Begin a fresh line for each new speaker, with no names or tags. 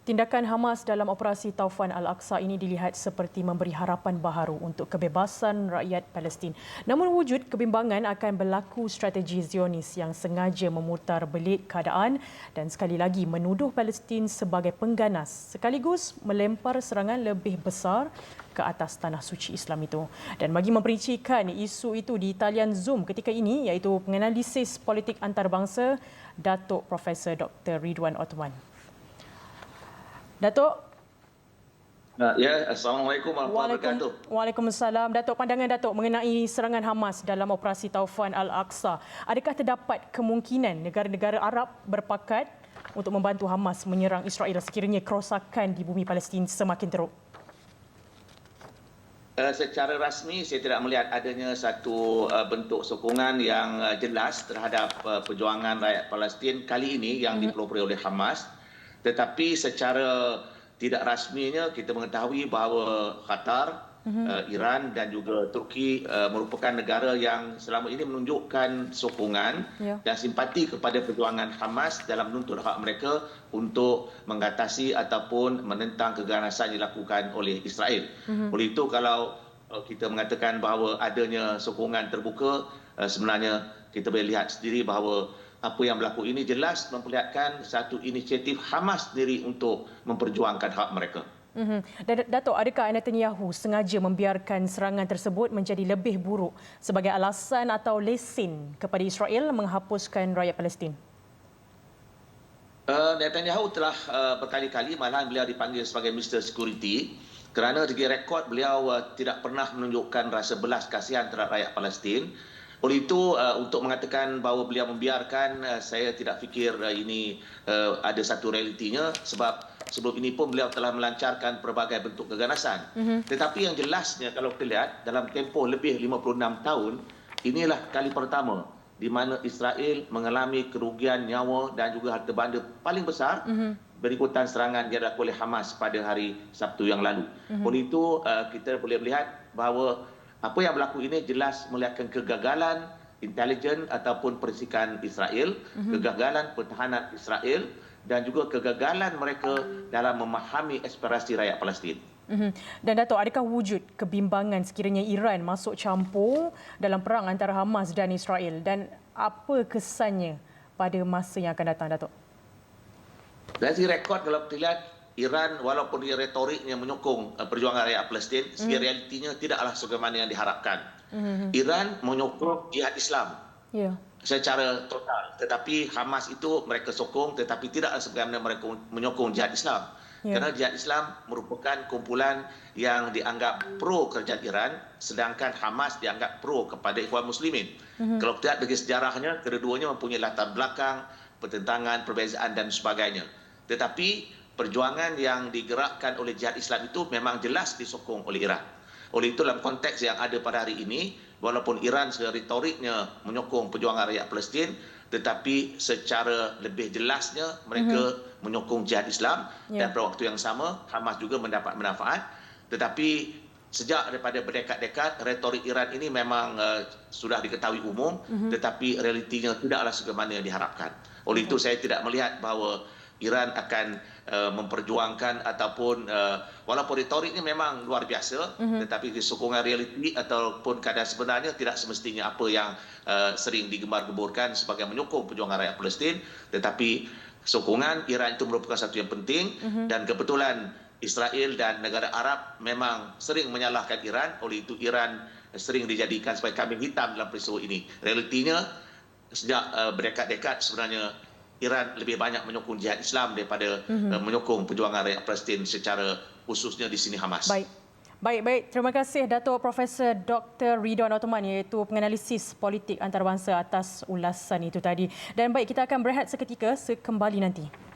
Tindakan Hamas dalam operasi Taufan Al-Aqsa ini dilihat seperti memberi harapan baharu untuk kebebasan rakyat Palestin. Namun wujud kebimbangan akan berlaku strategi Zionis yang sengaja memutar belit keadaan dan sekali lagi menuduh Palestin sebagai pengganas sekaligus melempar serangan lebih besar ke atas tanah suci Islam itu. Dan bagi memperincikan isu itu di talian Zoom ketika ini iaitu penganalisis politik antarabangsa Datuk Profesor Dr. Ridwan Ottoman. Datuk.
Ya, Assalamualaikum warahmatullahi wabarakatuh.
Waalaikumsalam. Datuk, pandangan Datuk mengenai serangan Hamas dalam operasi Taufan Al-Aqsa. Adakah terdapat kemungkinan negara-negara Arab berpakat untuk membantu Hamas menyerang Israel sekiranya kerosakan di bumi Palestin semakin teruk?
Secara rasmi, saya tidak melihat adanya satu bentuk sokongan yang jelas terhadap perjuangan rakyat Palestin kali ini yang dipelopori oleh Hamas. Tetapi secara tidak rasminya kita mengetahui bahawa Qatar, Iran dan juga Turki merupakan negara yang selama ini menunjukkan sokongan dan simpati kepada perjuangan Hamas dalam menuntut hak mereka untuk mengatasi ataupun menentang keganasan yang dilakukan oleh Israel. Oleh itu kalau kita mengatakan bahawa adanya sokongan terbuka, sebenarnya kita boleh lihat sendiri bahawa apa yang berlaku ini jelas memperlihatkan satu inisiatif Hamas sendiri untuk memperjuangkan hak mereka.
Datuk, adakah Netanyahu sengaja membiarkan serangan tersebut menjadi lebih buruk sebagai alasan atau lesen kepada Israel menghapuskan rakyat Palestin?
Netanyahu telah berkali-kali malahan beliau dipanggil sebagai Mr. Security kerana segi rekod beliau tidak pernah menunjukkan rasa belas kasihan terhadap rakyat Palestin. Oleh itu, untuk mengatakan bahawa beliau membiarkan, saya tidak fikir ini ada satu realitinya sebab sebelum ini pun beliau telah melancarkan pelbagai bentuk keganasan. Tetapi yang jelasnya kalau kita lihat dalam tempoh lebih 56 tahun, inilah kali pertama di mana Israel mengalami kerugian nyawa dan juga harta benda paling besar berikutan serangan yang dilakukan oleh Hamas pada hari Sabtu yang lalu. Oleh itu, kita boleh melihat bahawa apa yang berlaku ini jelas melihatkan kegagalan intelijen ataupun persikan Israel, kegagalan pertahanan Israel dan juga kegagalan mereka dalam memahami aspirasi rakyat Palestin.
Dan Datuk, adakah wujud kebimbangan sekiranya Iran masuk campur dalam perang antara Hamas dan Israel dan apa kesannya pada masa yang akan datang, Datuk?
Dari segi rekod kalau kita lihat Iran walaupun dia retoriknya menyokong perjuangan rakyat Palestin, segi realitinya tidaklah sebagaimana yang diharapkan. Iran menyokong jihad Islam secara total, tetapi Hamas itu mereka sokong tetapi tidaklah sebagaimana mereka menyokong jihad Islam. Kerana jihad Islam merupakan kumpulan yang dianggap pro kerajaan Iran, sedangkan Hamas dianggap pro kepada Ikhwan Muslimin. Kalau kita lihat dari sejarahnya, kedua-duanya mempunyai latar belakang, pertentangan, perbezaan dan sebagainya. Tetapi perjuangan yang digerakkan oleh jihad Islam itu memang jelas disokong oleh Iran. Oleh itu dalam konteks yang ada pada hari ini, walaupun Iran secara retoriknya menyokong perjuangan rakyat Palestin, tetapi secara lebih jelasnya mereka menyokong jihad Islam dan pada waktu yang sama Hamas juga mendapat manfaat. Tetapi sejak daripada berdekat-dekat retorik Iran ini memang sudah diketahui umum, tetapi realitinya tidaklah sebagaimana yang diharapkan. Oleh itu saya tidak melihat bahawa Iran akan memperjuangkan ataupun walaupun retoriknya memang luar biasa, tetapi sokongan realiti ataupun keadaan sebenarnya tidak semestinya apa yang sering digembar-gemburkan sebagai menyokong perjuangan rakyat Palestin. Tetapi sokongan Iran itu merupakan satu yang penting dan kebetulan Israel dan negara Arab memang sering menyalahkan Iran. Oleh itu Iran sering dijadikan sebagai kambing hitam dalam peristiwa ini. Realitinya sejak berdekat-dekat sebenarnya Iran lebih banyak menyokong jihad Islam daripada menyokong perjuangan rakyat Palestin secara khususnya di sini Hamas.
Baik. Terima kasih Datuk Profesor Dr. Ridwan Ottoman iaitu penganalisis politik antarabangsa atas ulasan itu tadi. Dan baik, kita akan berehat seketika, sekembali nanti.